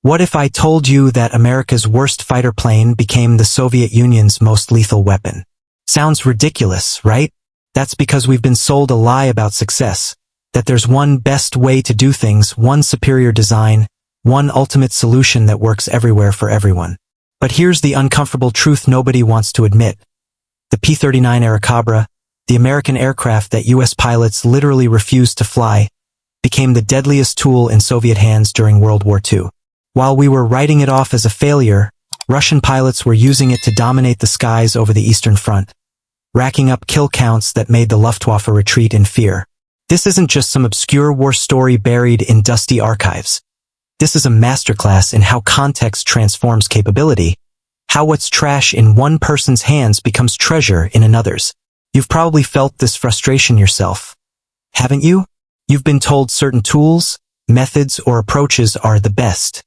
What if I told you that America's worst fighter plane became the Soviet Union's most lethal weapon? Sounds ridiculous, right? That's because we've been sold a lie about success, that there's one best way to do things, one superior design, one ultimate solution that works everywhere for everyone. But here's the uncomfortable truth nobody wants to admit. The P-39 Airacobra, the American aircraft that U.S. pilots literally refused to fly, became the deadliest tool in Soviet hands during World War II. While we were writing it off as a failure, Russian pilots were using it to dominate the skies over the Eastern Front, racking up kill counts that made the Luftwaffe retreat in fear. This isn't just some obscure war story buried in dusty archives. This is a masterclass in how context transforms capability, how what's trash in one person's hands becomes treasure in another's. You've probably felt this frustration yourself, haven't you? You've been told certain tools, methods, or approaches are the best,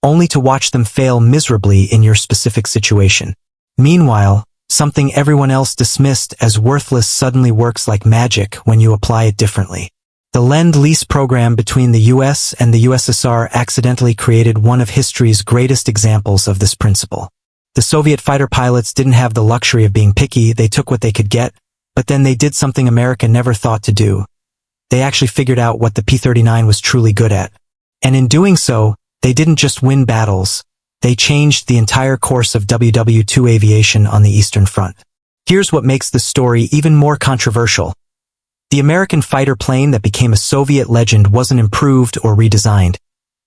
only to watch them fail miserably in your specific situation. Meanwhile, something everyone else dismissed as worthless suddenly works like magic when you apply it differently. The Lend-Lease program between the US and the USSR accidentally created one of history's greatest examples of this principle. The Soviet fighter pilots didn't have the luxury of being picky, they took what they could get, but then they did something America never thought to do. They actually figured out what the P-39 was truly good at. And in doing so, they didn't just win battles, they changed the entire course of WW2 aviation on the Eastern Front. Here's what makes this story even more controversial. The American fighter plane that became a Soviet legend wasn't improved or redesigned.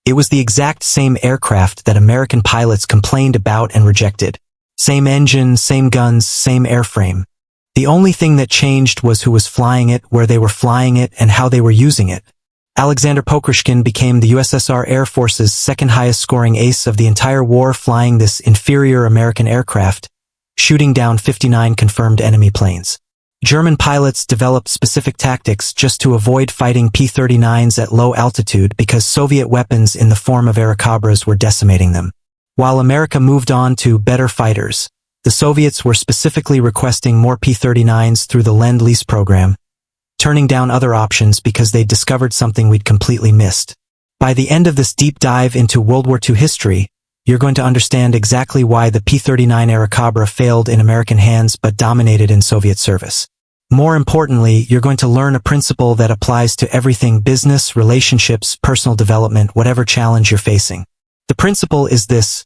It was the exact same aircraft that American pilots complained about and rejected. Same engine, same guns, same airframe. The only thing that changed was who was flying it, where they were flying it, and how they were using it. Alexander Pokrishkin became the USSR Air Force's second highest scoring ace of the entire war, flying this inferior American aircraft, shooting down 59 confirmed enemy planes. German pilots developed specific tactics just to avoid fighting P-39s at low altitude because Soviet weapons in the form of Airacobras were decimating them. While America moved on to better fighters, the Soviets were specifically requesting more P-39s through the Lend-Lease program, turning down other options because they'd discovered something we'd completely missed. By the end of this deep dive into World War II history, you're going to understand exactly why the P-39 Airacobra failed in American hands but dominated in Soviet service. More importantly, you're going to learn a principle that applies to everything: business, relationships, personal development, whatever challenge you're facing. The principle is this: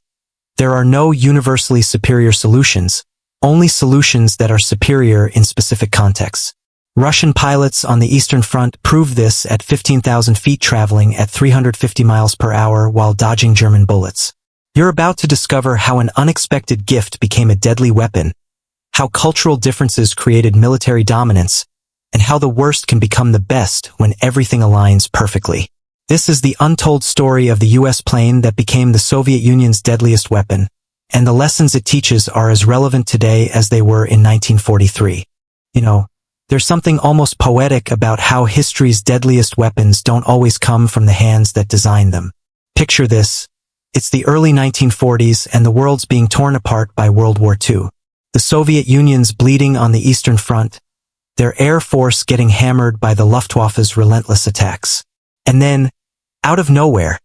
there are no universally superior solutions, only solutions that are superior in specific contexts. Russian pilots on the Eastern Front proved this at 15,000 feet, traveling at 350 miles per hour while dodging German bullets. You're about to discover how an unexpected gift became a deadly weapon, how cultural differences created military dominance, and how the worst can become the best when everything aligns perfectly. This is the untold story of the US plane that became the Soviet Union's deadliest weapon, and the lessons it teaches are as relevant today as they were in 1943. You know, there's something almost poetic about how history's deadliest weapons don't always come from the hands that designed them. Picture this: it's the early 1940s and the world's being torn apart by World War II. The Soviet Union's bleeding on the Eastern Front, their air force getting hammered by the Luftwaffe's relentless attacks. And then, out of nowhere,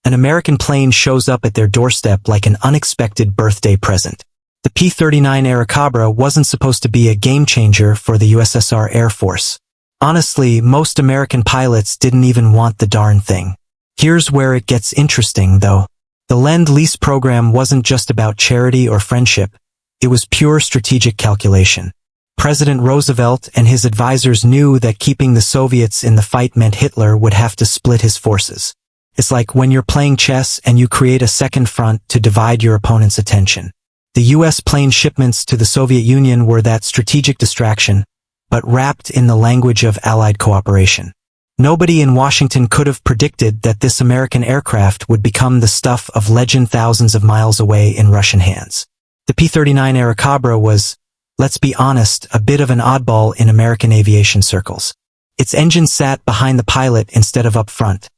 an American plane shows up at their doorstep like an unexpected birthday present. The P-39 Airacobra wasn't supposed to be a game-changer for the USSR Air Force. Honestly, most American pilots didn't even want the darn thing. Here's where it gets interesting, though. The Lend-Lease program wasn't just about charity or friendship. It was pure strategic calculation. President Roosevelt and his advisors knew that keeping the Soviets in the fight meant Hitler would have to split his forces. It's like when you're playing chess and you create a second front to divide your opponent's attention. The US plane shipments to the Soviet Union were that strategic distraction, but wrapped in the language of Allied cooperation. Nobody in Washington could have predicted that this American aircraft would become the stuff of legend thousands of miles away in Russian hands. The P-39 Airacobra was, let's be honest, a bit of an oddball in American aviation circles. Its engine sat behind the pilot instead of up front.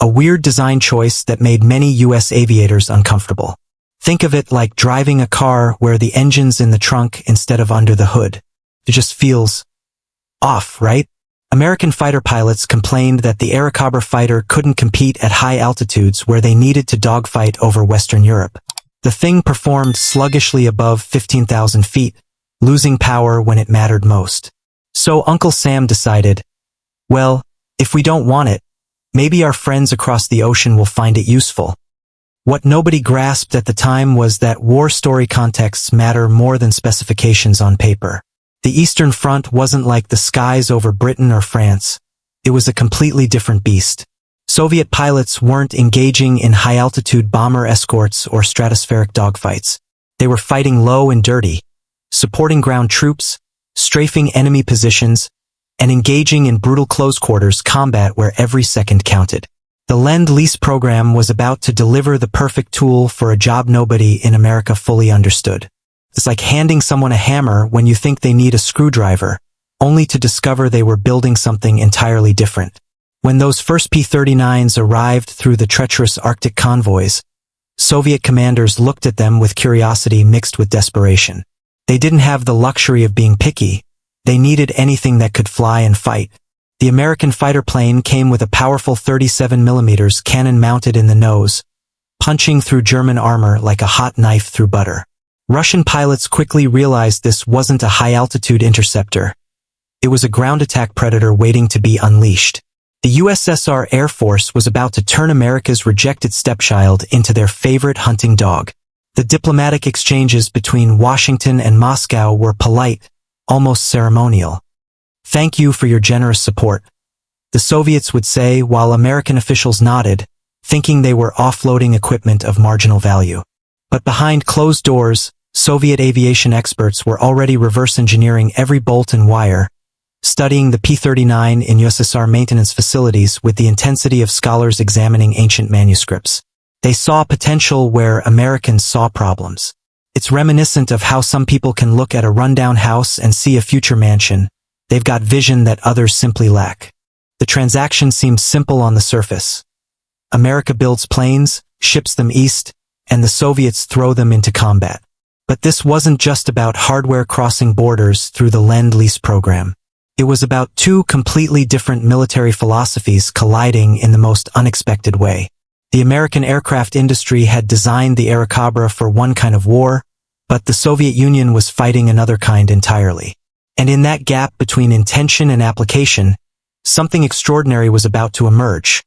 A weird design choice that made many US aviators uncomfortable. Think of it like driving a car where the engine's in the trunk instead of under the hood. It just feels off, right? American fighter pilots complained that the Airacobra fighter couldn't compete at high altitudes where they needed to dogfight over Western Europe. The thing performed sluggishly above 15,000 feet, losing power when it mattered most. So Uncle Sam decided, well, if we don't want it, maybe our friends across the ocean will find it useful. What nobody grasped at the time was that war story contexts matter more than specifications on paper. The Eastern Front wasn't like the skies over Britain or France. It was a completely different beast. Soviet pilots weren't engaging in high-altitude bomber escorts or stratospheric dogfights. They were fighting low and dirty, supporting ground troops, strafing enemy positions, and engaging in brutal close-quarters combat where every second counted. The Lend-Lease program was about to deliver the perfect tool for a job nobody in America fully understood. It's like handing someone a hammer when you think they need a screwdriver, only to discover they were building something entirely different. When those first P-39s arrived through the treacherous Arctic convoys, Soviet commanders looked at them with curiosity mixed with desperation. They didn't have the luxury of being picky. They needed anything that could fly and fight. The American fighter plane came with a powerful 37mm cannon mounted in the nose, punching through German armor like a hot knife through butter. Russian pilots quickly realized this wasn't a high-altitude interceptor. It was a ground attack predator waiting to be unleashed. The USSR Air Force was about to turn America's rejected stepchild into their favorite hunting dog. The diplomatic exchanges between Washington and Moscow were polite, almost ceremonial. "Thank you for your generous support," the Soviets would say while American officials nodded, thinking they were offloading equipment of marginal value. But behind closed doors, Soviet aviation experts were already reverse engineering every bolt and wire, studying the P-39 in USSR maintenance facilities with the intensity of scholars examining ancient manuscripts. They saw potential where Americans saw problems. It's reminiscent of how some people can look at a rundown house and see a future mansion. They've got vision that others simply lack. The transaction seems simple on the surface. America builds planes, ships them east, and the Soviets throw them into combat. But this wasn't just about hardware crossing borders through the Lend-Lease program. It was about two completely different military philosophies colliding in the most unexpected way. The American aircraft industry had designed the Airacobra for one kind of war, but the Soviet Union was fighting another kind entirely. And in that gap between intention and application, something extraordinary was about to emerge.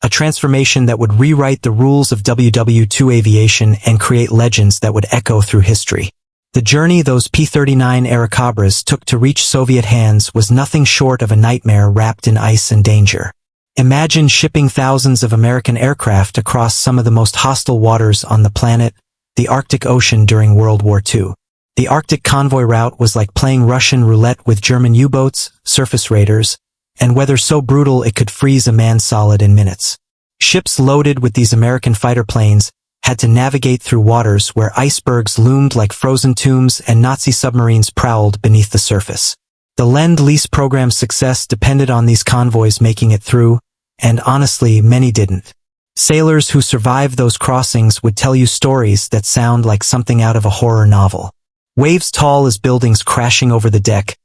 A transformation that would rewrite the rules of WW2 aviation and create legends that would echo through history. The journey those P-39 Airacobras took to reach Soviet hands was nothing short of a nightmare wrapped in ice and danger. Imagine shipping thousands of American aircraft across some of the most hostile waters on the planet, the Arctic Ocean during World War II. The Arctic convoy route was like playing Russian roulette with German U-boats, surface raiders, and weather so brutal it could freeze a man solid in minutes. Ships loaded with these American fighter planes had to navigate through waters where icebergs loomed like frozen tombs and Nazi submarines prowled beneath the surface. The Lend-Lease program's success depended on these convoys making it through, and honestly, many didn't. Sailors who survived those crossings would tell you stories that sound like something out of a horror novel. Waves tall as buildings crashing over the deck,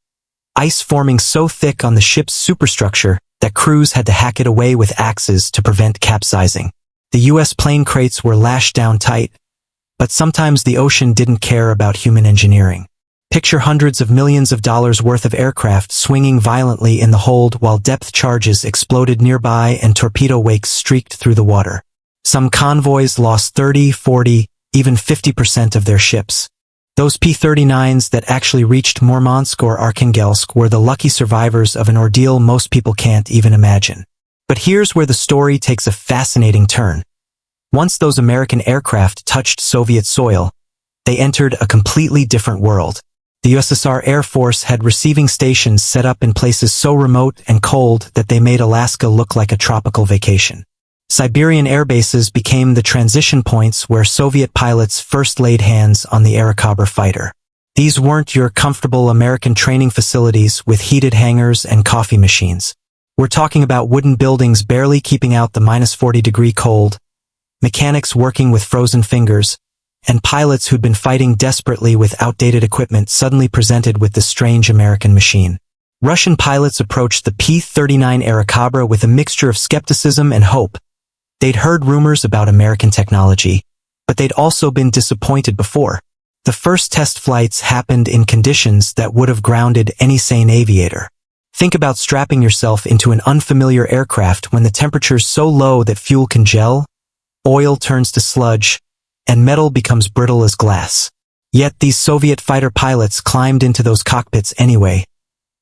ice forming so thick on the ship's superstructure that crews had to hack it away with axes to prevent capsizing. The U.S. plane crates were lashed down tight, but sometimes the ocean didn't care about human engineering. Picture hundreds of millions of dollars worth of aircraft swinging violently in the hold while depth charges exploded nearby and torpedo wakes streaked through the water. Some convoys lost 30, 40, even 50% of their ships. Those P-39s that actually reached Murmansk or Arkhangelsk were the lucky survivors of an ordeal most people can't even imagine. But here's where the story takes a fascinating turn. Once those American aircraft touched Soviet soil, they entered a completely different world. The USSR Air Force had receiving stations set up in places so remote and cold that they made Alaska look like a tropical vacation. Siberian air bases became the transition points where Soviet pilots first laid hands on the Airacobra fighter. These weren't your comfortable American training facilities with heated hangars and coffee machines. We're talking about wooden buildings barely keeping out the -40-degree cold, mechanics working with frozen fingers, and pilots who'd been fighting desperately with outdated equipment suddenly presented with this strange American machine. Russian pilots approached the P-39 Airacobra with a mixture of skepticism and hope. They'd heard rumors about American technology, but they'd also been disappointed before. The first test flights happened in conditions that would have grounded any sane aviator. Think about strapping yourself into an unfamiliar aircraft when the temperature's so low that fuel can gel, oil turns to sludge, and metal becomes brittle as glass. Yet these Soviet fighter pilots climbed into those cockpits anyway,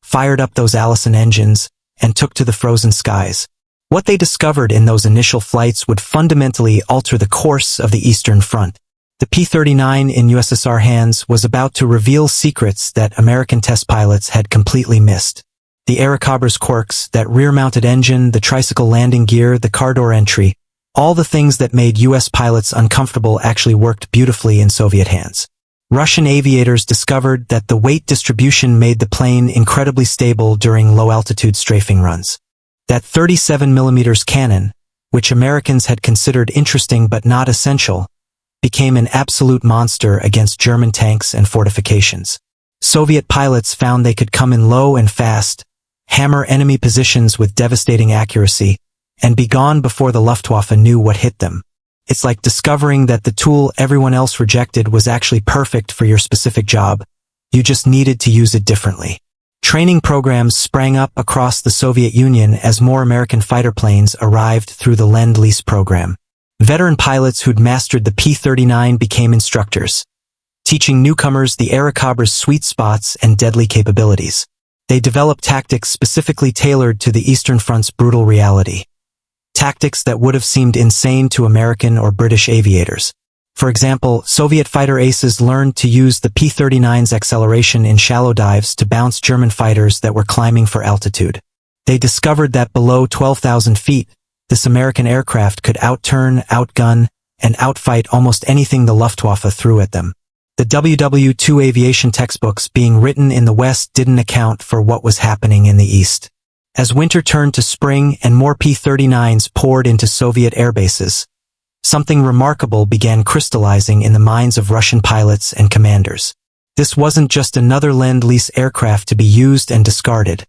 fired up those Allison engines, and took to the frozen skies. What they discovered in those initial flights would fundamentally alter the course of the Eastern Front. The P-39 in USSR hands was about to reveal secrets that American test pilots had completely missed. The Airacobra's quirks, that rear-mounted engine, the tricycle landing gear, the car door entry, all the things that made US pilots uncomfortable actually worked beautifully in Soviet hands. Russian aviators discovered that the weight distribution made the plane incredibly stable during low-altitude strafing runs. That 37mm cannon, which Americans had considered interesting but not essential, became an absolute monster against German tanks and fortifications. Soviet pilots found they could come in low and fast, hammer enemy positions with devastating accuracy, and be gone before the Luftwaffe knew what hit them. It's like discovering that the tool everyone else rejected was actually perfect for your specific job. You just needed to use it differently. Training programs sprang up across the Soviet Union as more American fighter planes arrived through the Lend-Lease program. Veteran pilots who'd mastered the P-39 became instructors, teaching newcomers the Airacobra's sweet spots and deadly capabilities. They developed tactics specifically tailored to the Eastern Front's brutal reality. Tactics that would have seemed insane to American or British aviators. For example, Soviet fighter aces learned to use the P-39's acceleration in shallow dives to bounce German fighters that were climbing for altitude. They discovered that below 12,000 feet, this American aircraft could outturn, outgun, and outfight almost anything the Luftwaffe threw at them. The WW2 aviation textbooks being written in the West didn't account for what was happening in the East. As winter turned to spring and more P-39s poured into Soviet airbases, something remarkable began crystallizing in the minds of Russian pilots and commanders. This wasn't just another Lend-Lease aircraft to be used and discarded.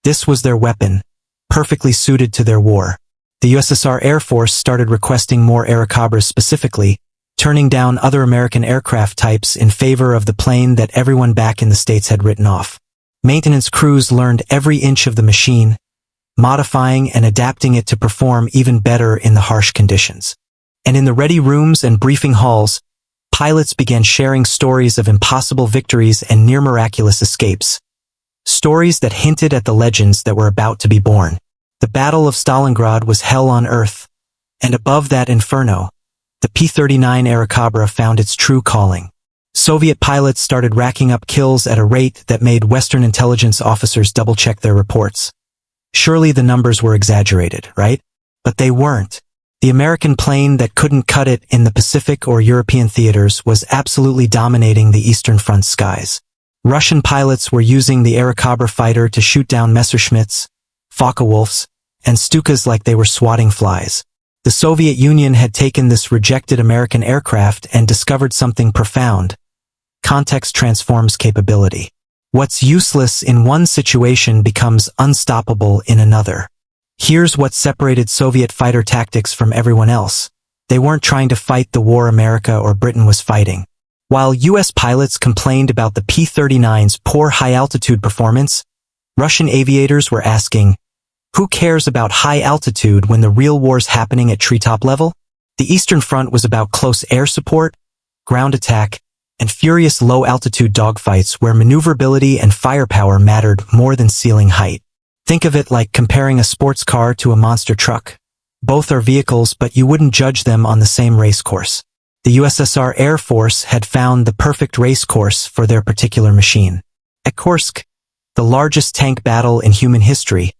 This was their weapon, perfectly suited to their war. The USSR Air Force started requesting more Airacobras specifically, turning down other American aircraft types in favor of the plane that everyone back in the States had written off. Maintenance crews learned every inch of the machine, modifying and adapting it to perform even better in the harsh conditions. And in the ready rooms and briefing halls, pilots began sharing stories of impossible victories and near-miraculous escapes. Stories that hinted at the legends that were about to be born. The Battle of Stalingrad was hell on earth, and above that inferno, the P-39 Airacobra found its true calling. Soviet pilots started racking up kills at a rate that made Western intelligence officers double-check their reports. Surely the numbers were exaggerated, right? But they weren't. The American plane that couldn't cut it in the Pacific or European theaters was absolutely dominating the Eastern Front skies. Russian pilots were using the Airacobra fighter to shoot down Messerschmitts, Focke-Wulfs, and Stukas like they were swatting flies. The Soviet Union had taken this rejected American aircraft and discovered something profound. Context transforms capability. What's useless in one situation becomes unstoppable in another. Here's what separated Soviet fighter tactics from everyone else. They weren't trying to fight the war America or Britain was fighting. While US pilots complained about the P-39's poor high-altitude performance, Russian aviators were asking, who cares about high altitude when the real war's happening at treetop level? The Eastern Front was about close air support, ground attack, and furious low-altitude dogfights where maneuverability and firepower mattered more than ceiling height. Think of it like comparing a sports car to a monster truck. Both are vehicles, but you wouldn't judge them on the same race course. The USSR Air Force had found the perfect race course for their particular machine. At Kursk, the largest tank battle in human history,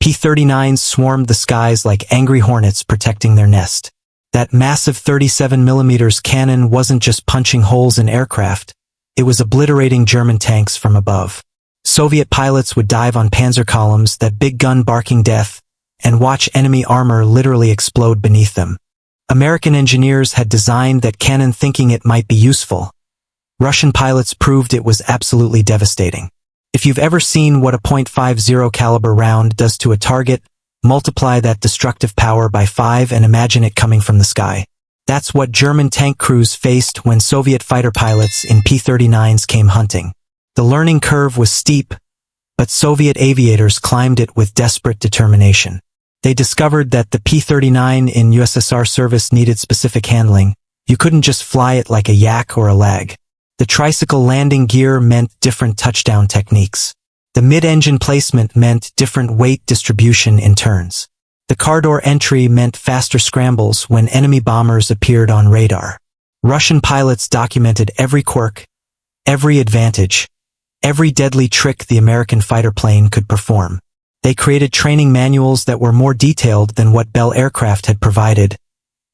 P-39s swarmed the skies like angry hornets protecting their nest. That massive 37mm cannon wasn't just punching holes in aircraft, it was obliterating German tanks from above. Soviet pilots would dive on panzer columns, that big gun barking death, and watch enemy armor literally explode beneath them. American engineers had designed that cannon thinking it might be useful. Russian pilots proved it was absolutely devastating. If you've ever seen what a .50 caliber round does to a target, multiply that destructive power by 5 and imagine it coming from the sky. That's what German tank crews faced when Soviet fighter pilots in P-39s came hunting. The learning curve was steep, but Soviet aviators climbed it with desperate determination. They discovered that the P-39 in USSR service needed specific handling. You couldn't just fly it like a yak or a lag. The tricycle landing gear meant different touchdown techniques. The mid-engine placement meant different weight distribution in turns. The car door entry meant faster scrambles when enemy bombers appeared on radar. Russian pilots documented every quirk, every advantage, every deadly trick the American fighter plane could perform. They created training manuals that were more detailed than what Bell Aircraft had provided,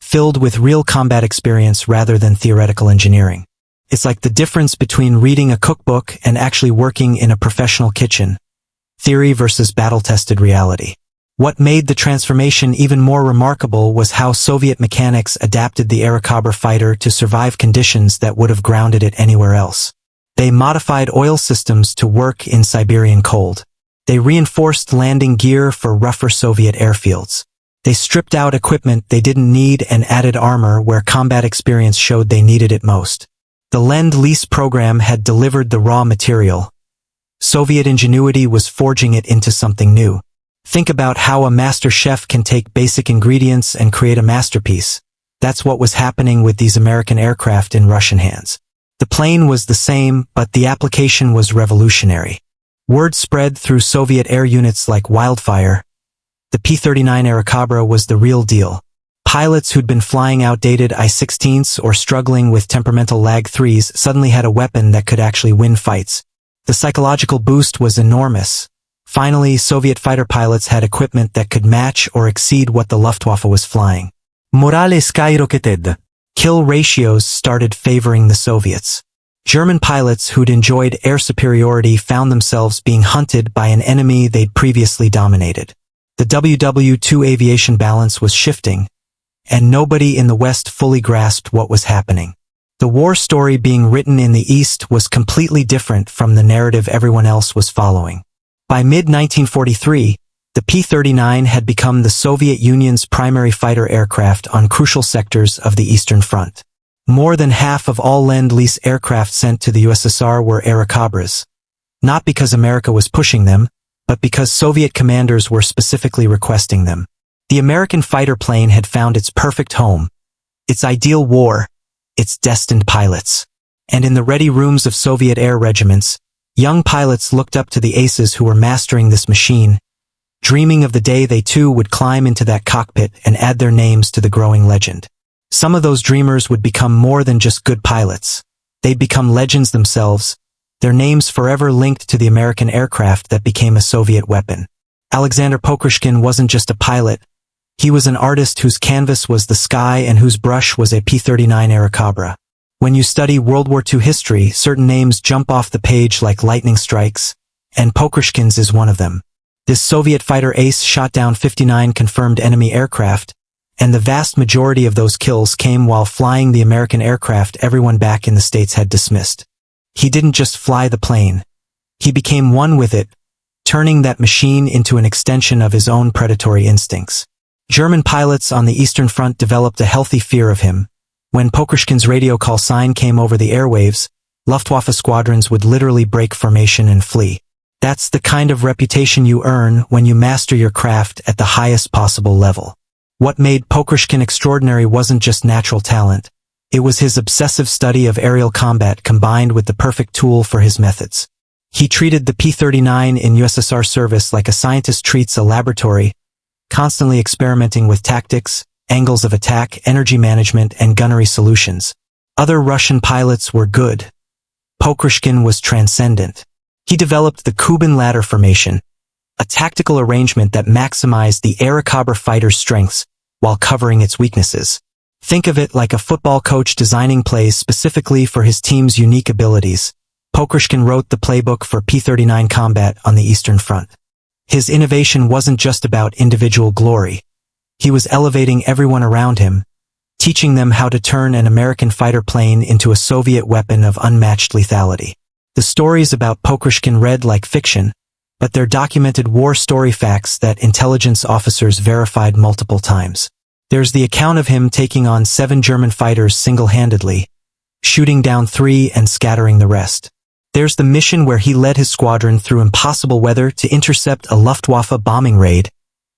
filled with real combat experience rather than theoretical engineering. It's like the difference between reading a cookbook and actually working in a professional kitchen. Theory versus battle-tested reality. What made the transformation even more remarkable was how Soviet mechanics adapted the Airacobra fighter to survive conditions that would have grounded it anywhere else. They modified oil systems to work in Siberian cold. They reinforced landing gear for rougher Soviet airfields. They stripped out equipment they didn't need and added armor where combat experience showed they needed it most. The Lend-Lease program had delivered the raw material. Soviet ingenuity was forging it into something new. Think about how a master chef can take basic ingredients and create a masterpiece. That's what was happening with these American aircraft in Russian hands. The plane was the same, but the application was revolutionary. Word spread through Soviet air units like wildfire. The P-39 Airacobra was the real deal. Pilots who'd been flying outdated I-16s or struggling with temperamental Lag-3s suddenly had a weapon that could actually win fights. The psychological boost was enormous. Finally, Soviet fighter pilots had equipment that could match or exceed what the Luftwaffe was flying. Morale skyrocketed. Kill ratios started favoring the Soviets. German pilots who'd enjoyed air superiority found themselves being hunted by an enemy they'd previously dominated. The WW2 aviation balance was shifting, and nobody in the West fully grasped what was happening. The war story being written in the East was completely different from the narrative everyone else was following. By mid-1943, the P-39 had become the Soviet Union's primary fighter aircraft on crucial sectors of the Eastern Front. More than half of all Lend-Lease aircraft sent to the USSR were Airacobras. Not because America was pushing them, but because Soviet commanders were specifically requesting them. The American fighter plane had found its perfect home, its ideal war, its destined pilots. And in the ready rooms of Soviet air regiments, young pilots looked up to the aces who were mastering this machine, dreaming of the day they too would climb into that cockpit and add their names to the growing legend. Some of those dreamers would become more than just good pilots. They'd become legends themselves, their names forever linked to the American aircraft that became a Soviet weapon. Alexander Pokrushkin wasn't just a pilot. He was an artist whose canvas was the sky and whose brush was a P-39 Airacobra. When you study World War II history, certain names jump off the page like lightning strikes, and Pokrushkin's is one of them. This Soviet fighter ace shot down 59 confirmed enemy aircraft, and the vast majority of those kills came while flying the American aircraft everyone back in the States had dismissed. He didn't just fly the plane. He became one with it, turning that machine into an extension of his own predatory instincts. German pilots on the Eastern Front developed a healthy fear of him. When Pokrushkin's radio call sign came over the airwaves, Luftwaffe squadrons would literally break formation and flee. That's the kind of reputation you earn when you master your craft at the highest possible level. What made Pokrushkin extraordinary wasn't just natural talent. It was his obsessive study of aerial combat combined with the perfect tool for his methods. He treated the P-39 in USSR service like a scientist treats a laboratory, constantly experimenting with tactics, angles of attack, energy management, and gunnery solutions. Other Russian pilots were good. Pokrushkin was transcendent. He developed the Kuban ladder formation, a tactical arrangement that maximized the Airacobra fighter's strengths while covering its weaknesses. Think of it like a football coach designing plays specifically for his team's unique abilities. Pokrushkin wrote the playbook for P-39 combat on the Eastern Front. His innovation wasn't just about individual glory. He was elevating everyone around him, teaching them how to turn an American fighter plane into a Soviet weapon of unmatched lethality. The stories about Pokrushkin read like fiction, but they're documented war story facts that intelligence officers verified multiple times. There's the account of him taking on 7 German fighters single-handedly, shooting down 3 and scattering the rest. There's the mission where he led his squadron through impossible weather to intercept a Luftwaffe bombing raid,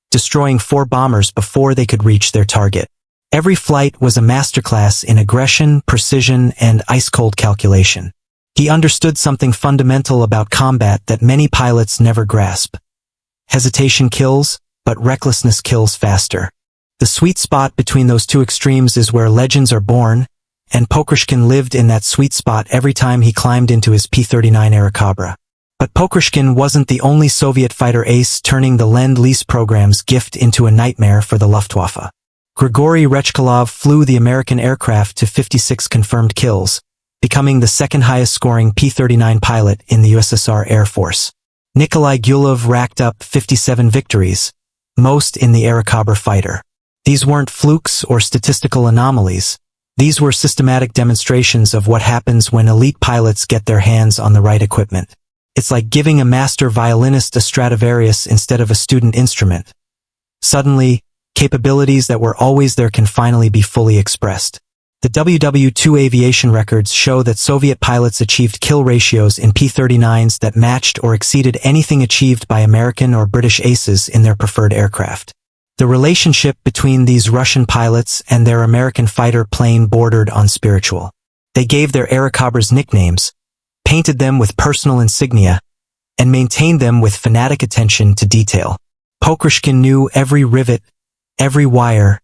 destroying 4 bombers before they could reach their target. Every flight was a masterclass in aggression, precision, and ice-cold calculation. He understood something fundamental about combat that many pilots never grasp. Hesitation kills, but recklessness kills faster. The sweet spot between those two extremes is where legends are born, and Pokrushkin lived in that sweet spot every time he climbed into his P-39 Airacobra. But Pokrushkin wasn't the only Soviet fighter ace turning the Lend-Lease program's gift into a nightmare for the Luftwaffe. Grigory Rechkalov flew the American aircraft to 56 confirmed kills, becoming the second highest scoring P-39 pilot in the USSR Air Force. Nikolai Gyulov racked up 57 victories, most in the Airacobra fighter. These weren't flukes or statistical anomalies. These were systematic demonstrations of what happens when elite pilots get their hands on the right equipment. It's like giving a master violinist a Stradivarius instead of a student instrument. Suddenly, capabilities that were always there can finally be fully expressed. The WW2 aviation records show that Soviet pilots achieved kill ratios in P-39s that matched or exceeded anything achieved by American or British aces in their preferred aircraft. The relationship between these Russian pilots and their American fighter plane bordered on spiritual. They gave their Airacobras nicknames, painted them with personal insignia, and maintained them with fanatic attention to detail. Pokrushkin knew every rivet, every wire,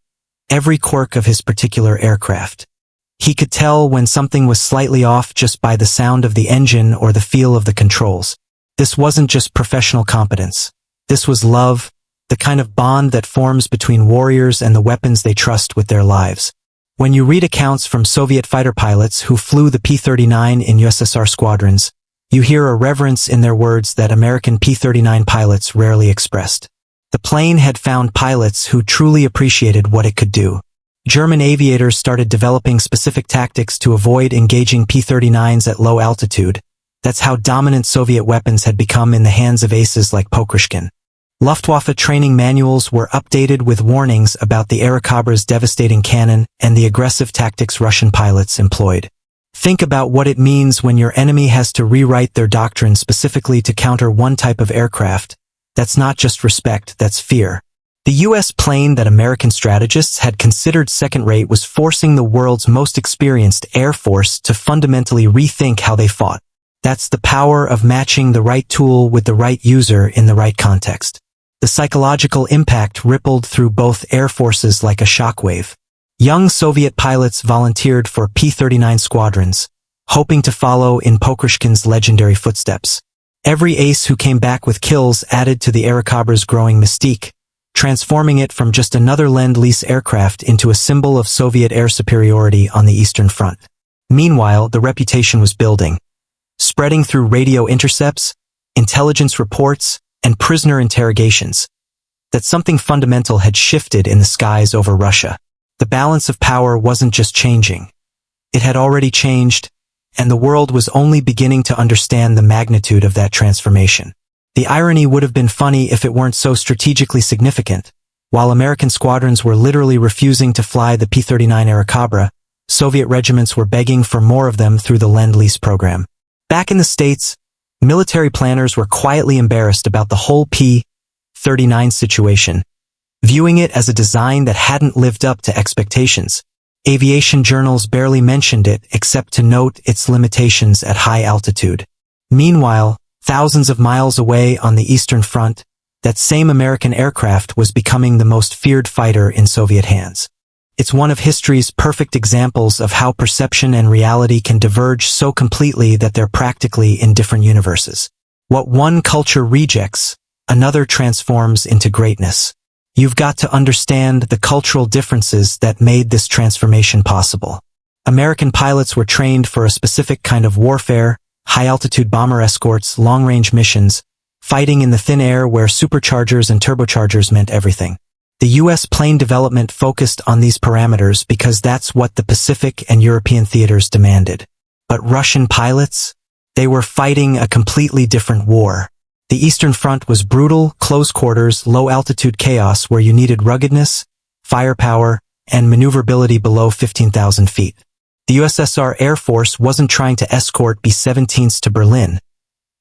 every quirk of his particular aircraft. He could tell when something was slightly off just by the sound of the engine or the feel of the controls. This wasn't just professional competence. This was love, the kind of bond that forms between warriors and the weapons they trust with their lives. When you read accounts from Soviet fighter pilots who flew the P-39 in USSR squadrons, you hear a reverence in their words that American P-39 pilots rarely expressed. The plane had found pilots who truly appreciated what it could do. German aviators started developing specific tactics to avoid engaging P-39s at low altitude. That's how dominant Soviet weapons had become in the hands of aces like Pokrushkin. Luftwaffe training manuals were updated with warnings about the Airacobra's devastating cannon and the aggressive tactics Russian pilots employed. Think about what it means when your enemy has to rewrite their doctrine specifically to counter one type of aircraft. That's not just respect, that's fear. The U.S. plane that American strategists had considered second-rate was forcing the world's most experienced Air Force to fundamentally rethink how they fought. That's the power of matching the right tool with the right user in the right context. The psychological impact rippled through both air forces like a shockwave. Young Soviet pilots volunteered for P-39 squadrons, hoping to follow in Pokrushkin's legendary footsteps. Every ace who came back with kills added to the Airacobra's growing mystique, transforming it from just another Lend-Lease aircraft into a symbol of Soviet air superiority on the Eastern Front. Meanwhile, the reputation was building, spreading through radio intercepts, intelligence reports, and prisoner interrogations, that something fundamental had shifted in the skies over Russia. The balance of power wasn't just changing. It had already changed, and the world was only beginning to understand the magnitude of that transformation. The irony would have been funny if it weren't so strategically significant. While American squadrons were literally refusing to fly the P-39 Airacobra, Soviet regiments were begging for more of them through the Lend-Lease program. Back in the States, military planners were quietly embarrassed about the whole P-39 situation, viewing it as a design that hadn't lived up to expectations. Aviation journals barely mentioned it except to note its limitations at high altitude. Meanwhile, thousands of miles away on the Eastern Front, that same American aircraft was becoming the most feared fighter in Soviet hands. It's one of history's perfect examples of how perception and reality can diverge so completely that they're practically in different universes. What one culture rejects, another transforms into greatness. You've got to understand the cultural differences that made this transformation possible. American pilots were trained for a specific kind of warfare, high-altitude bomber escorts, long-range missions, fighting in the thin air where superchargers and turbochargers meant everything. The U.S. plane development focused on these parameters because that's what the Pacific and European theaters demanded. But Russian pilots? They were fighting a completely different war. The Eastern Front was brutal, close quarters, low-altitude chaos where you needed ruggedness, firepower, and maneuverability below 15,000 feet. The USSR Air Force wasn't trying to escort B-17s to Berlin.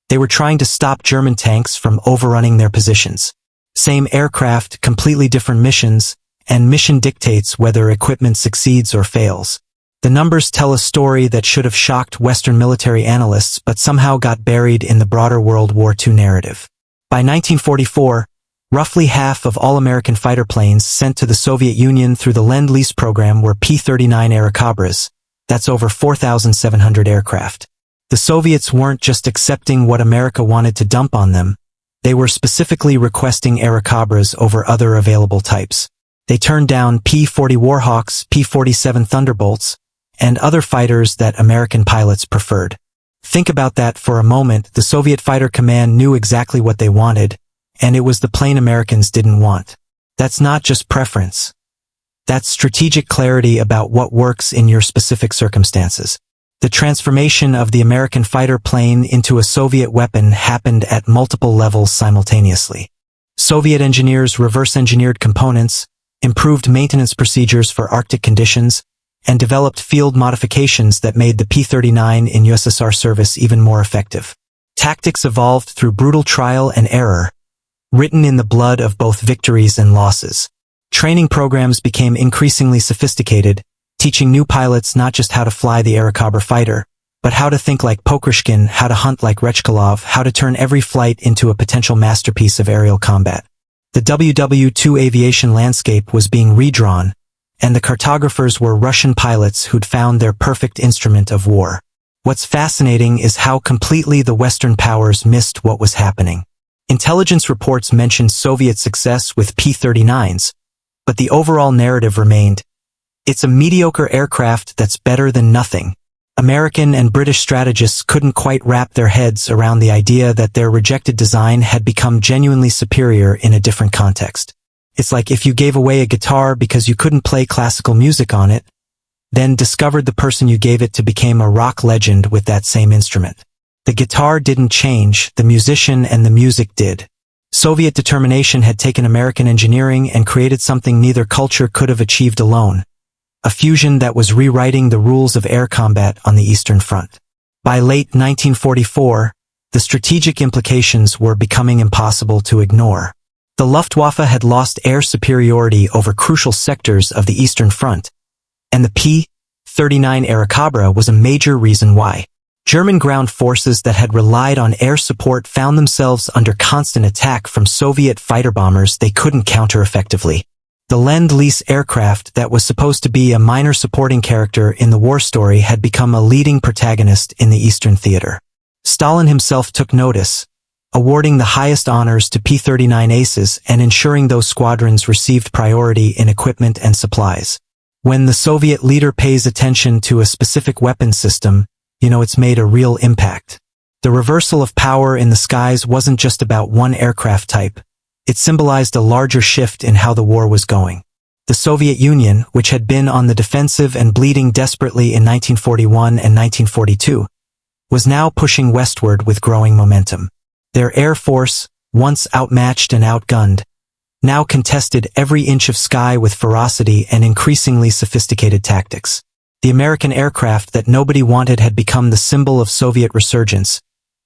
They were trying to stop German tanks from overrunning their positions. Same aircraft, completely different missions, and mission dictates whether equipment succeeds or fails. The numbers tell a story that should have shocked Western military analysts but somehow got buried in the broader World War II narrative. By 1944, roughly half of all American fighter planes sent to the Soviet Union through the Lend-Lease program were P-39 Airacobras. That's over 4,700 aircraft. The Soviets weren't just accepting what America wanted to dump on them. They were specifically requesting Airacobras over other available types. They turned down P-40 Warhawks, P-47 Thunderbolts, and other fighters that American pilots preferred. Think about that for a moment. The Soviet Fighter Command knew exactly what they wanted, and it was the plane Americans didn't want. That's not just preference. That's strategic clarity about what works in your specific circumstances. The transformation of the American fighter plane into a Soviet weapon happened at multiple levels simultaneously. Soviet engineers reverse-engineered components, improved maintenance procedures for Arctic conditions, and developed field modifications that made the P-39 in USSR service even more effective. Tactics evolved through brutal trial and error, written in the blood of both victories and losses. Training programs became increasingly sophisticated, teaching new pilots not just how to fly the Airacobra fighter, but how to think like Pokrishkin, how to hunt like Rechkalov, how to turn every flight into a potential masterpiece of aerial combat. The WW-2 aviation landscape was being redrawn, and the cartographers were Russian pilots who'd found their perfect instrument of war. What's fascinating is how completely the Western powers missed what was happening. Intelligence reports mentioned Soviet success with P-39s, but the overall narrative remained, it's a mediocre aircraft that's better than nothing. American and British strategists couldn't quite wrap their heads around the idea that their rejected design had become genuinely superior in a different context. It's like if you gave away a guitar because you couldn't play classical music on it, then discovered the person you gave it to became a rock legend with that same instrument. The guitar didn't change, the musician and the music did. Soviet determination had taken American engineering and created something neither culture could have achieved alone. A fusion that was rewriting the rules of air combat on the Eastern Front. By late 1944, the strategic implications were becoming impossible to ignore. The Luftwaffe had lost air superiority over crucial sectors of the Eastern Front, and the P-39 Airacobra was a major reason why. German ground forces that had relied on air support found themselves under constant attack from Soviet fighter bombers they couldn't counter effectively. The Lend-Lease aircraft that was supposed to be a minor supporting character in the war story had become a leading protagonist in the Eastern theater. Stalin himself took notice, awarding the highest honors to P-39 aces and ensuring those squadrons received priority in equipment and supplies. When the Soviet leader pays attention to a specific weapon system, it's made a real impact. The reversal of power in the skies wasn't just about one aircraft type. It symbolized a larger shift in how the war was going. The Soviet Union, which had been on the defensive and bleeding desperately in 1941 and 1942, was now pushing westward with growing momentum. Their air force, once outmatched and outgunned, now contested every inch of sky with ferocity and increasingly sophisticated tactics. The American aircraft that nobody wanted had become the symbol of Soviet resurgence,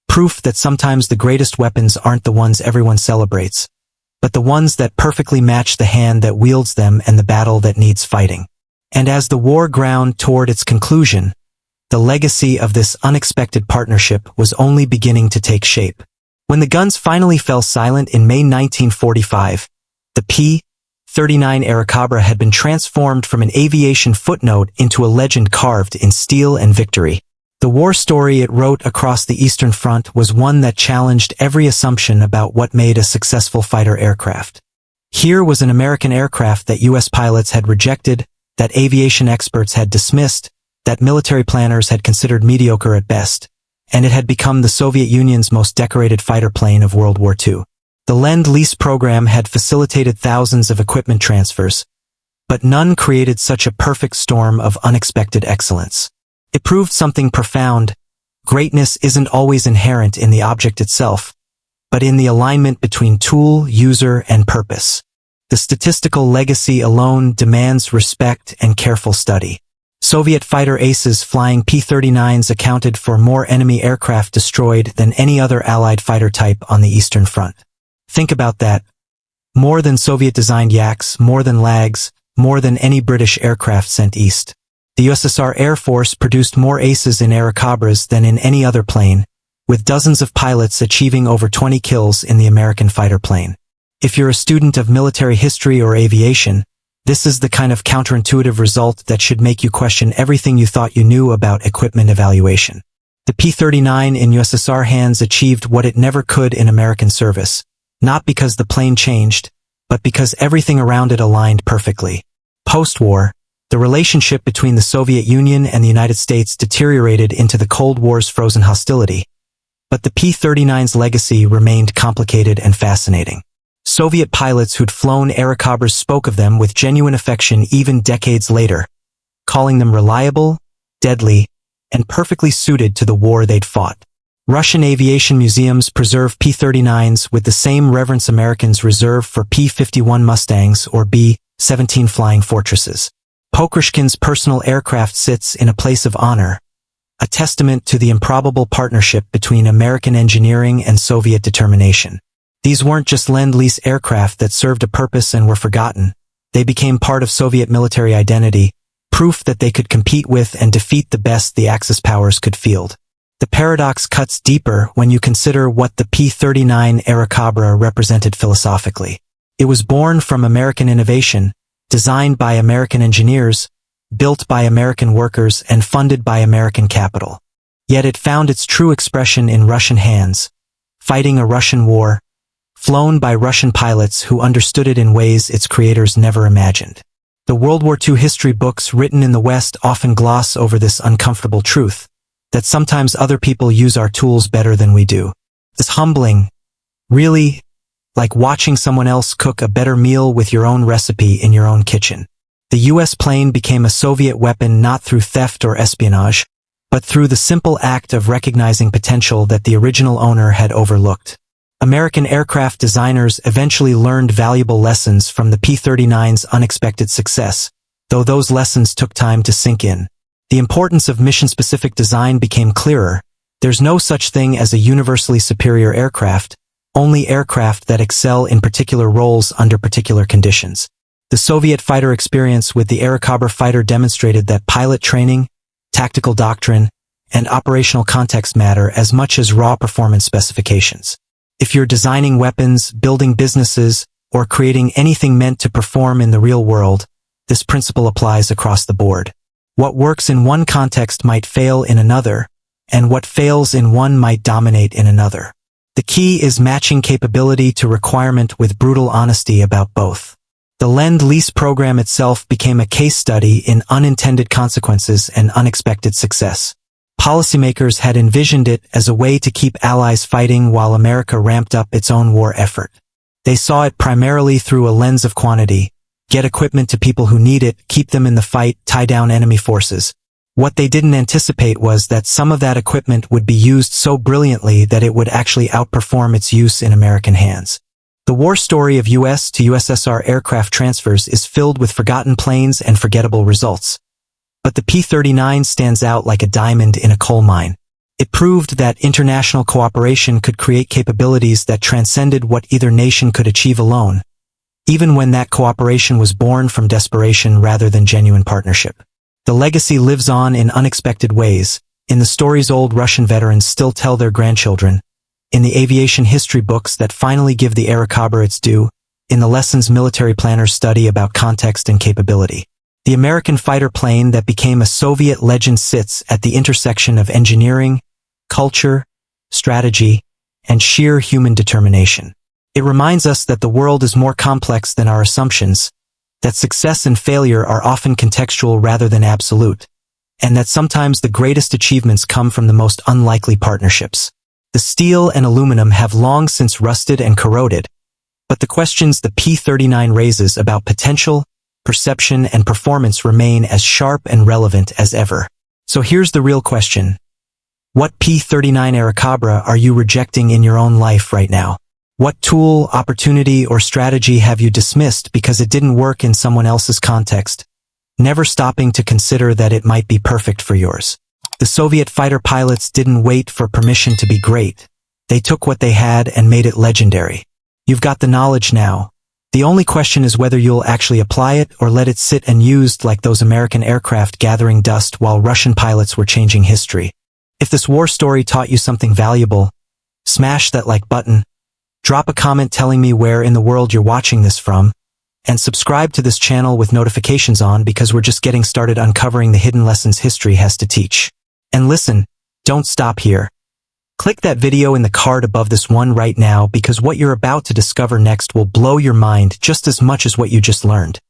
proof that sometimes the greatest weapons aren't the ones everyone celebrates, but the ones that perfectly match the hand that wields them and the battle that needs fighting. And as the war ground toward its conclusion, the legacy of this unexpected partnership was only beginning to take shape. When the guns finally fell silent in May 1945, the P-39 Airacobra had been transformed from an aviation footnote into a legend carved in steel and victory. The war story it wrote across the Eastern Front was one that challenged every assumption about what made a successful fighter aircraft. Here was an American aircraft that U.S. pilots had rejected, that aviation experts had dismissed, that military planners had considered mediocre at best, and it had become the Soviet Union's most decorated fighter plane of World War II. The Lend-Lease program had facilitated thousands of equipment transfers, but none created such a perfect storm of unexpected excellence. It proved something profound. Greatness isn't always inherent in the object itself, but in the alignment between tool, user, and purpose. The statistical legacy alone demands respect and careful study. Soviet fighter aces flying P-39s accounted for more enemy aircraft destroyed than any other Allied fighter type on the Eastern Front. Think about that. More than Soviet-designed Yaks, more than Lags, more than any British aircraft sent east. The USSR Air Force produced more aces in Airacobras than in any other plane, with dozens of pilots achieving over 20 kills in the American fighter plane. If you're a student of military history or aviation, this is the kind of counterintuitive result that should make you question everything you thought you knew about equipment evaluation. The P-39 in USSR hands achieved what it never could in American service, not because the plane changed, but because everything around it aligned perfectly. Post-war, the relationship between the Soviet Union and the United States deteriorated into the Cold War's frozen hostility, but the P-39's legacy remained complicated and fascinating. Soviet pilots who'd flown Airacobras spoke of them with genuine affection even decades later, calling them reliable, deadly, and perfectly suited to the war they'd fought. Russian aviation museums preserve P-39s with the same reverence Americans reserve for P-51 Mustangs or B-17 Flying Fortresses. Pokrishkin's personal aircraft sits in a place of honor, a testament to the improbable partnership between American engineering and Soviet determination. These weren't just Lend-Lease aircraft that served a purpose and were forgotten. They became part of Soviet military identity, proof that they could compete with and defeat the best the Axis powers could field. The paradox cuts deeper when you consider what the P-39 Airacobra represented philosophically. It was born from American innovation, designed by American engineers, built by American workers, and funded by American capital. Yet it found its true expression in Russian hands, fighting a Russian war, flown by Russian pilots who understood it in ways its creators never imagined. The World War II history books written in the West often gloss over this uncomfortable truth, that sometimes other people use our tools better than we do. It's humbling, really, like watching someone else cook a better meal with your own recipe in your own kitchen. The US plane became a Soviet weapon not through theft or espionage, but through the simple act of recognizing potential that the original owner had overlooked. American aircraft designers eventually learned valuable lessons from the P-39's unexpected success, though those lessons took time to sink in. The importance of mission-specific design became clearer. There's no such thing as a universally superior aircraft, only aircraft that excel in particular roles under particular conditions. The Soviet fighter experience with the Airacobra fighter demonstrated that pilot training, tactical doctrine, and operational context matter as much as raw performance specifications. If you're designing weapons, building businesses, or creating anything meant to perform in the real world, this principle applies across the board. What works in one context might fail in another, and what fails in one might dominate in another. The key is matching capability to requirement with brutal honesty about both. The Lend-Lease program itself became a case study in unintended consequences and unexpected success. Policymakers had envisioned it as a way to keep allies fighting while America ramped up its own war effort. They saw it primarily through a lens of quantity: get equipment to people who need it, keep them in the fight, tie down enemy forces. What they didn't anticipate was that some of that equipment would be used so brilliantly that it would actually outperform its use in American hands. The war story of US to USSR aircraft transfers is filled with forgotten planes and forgettable results. But the P-39 stands out like a diamond in a coal mine. It proved that international cooperation could create capabilities that transcended what either nation could achieve alone, even when that cooperation was born from desperation rather than genuine partnership. The legacy lives on in unexpected ways, in the stories old Russian veterans still tell their grandchildren, in the aviation history books that finally give the Airacobra its due, in the lessons military planners study about context and capability. The American fighter plane that became a Soviet legend sits at the intersection of engineering, culture, strategy, and sheer human determination. It reminds us that the world is more complex than our assumptions, that success and failure are often contextual rather than absolute, and that sometimes the greatest achievements come from the most unlikely partnerships. The steel and aluminum have long since rusted and corroded, but the questions the P-39 raises about potential, perception, and performance remain as sharp and relevant as ever. So here's the real question. What P-39 Airacobra are you rejecting in your own life right now? What tool, opportunity, or strategy have you dismissed because it didn't work in someone else's context, never stopping to consider that it might be perfect for yours? The Soviet fighter pilots didn't wait for permission to be great. They took what they had and made it legendary. You've got the knowledge now. The only question is whether you'll actually apply it or let it sit unused like those American aircraft gathering dust while Russian pilots were changing history. If this war story taught you something valuable, smash that like button, drop a comment telling me where in the world you're watching this from, and subscribe to this channel with notifications on because we're just getting started uncovering the hidden lessons history has to teach. And listen, don't stop here. Click that video in the card above this one right now because what you're about to discover next will blow your mind just as much as what you just learned.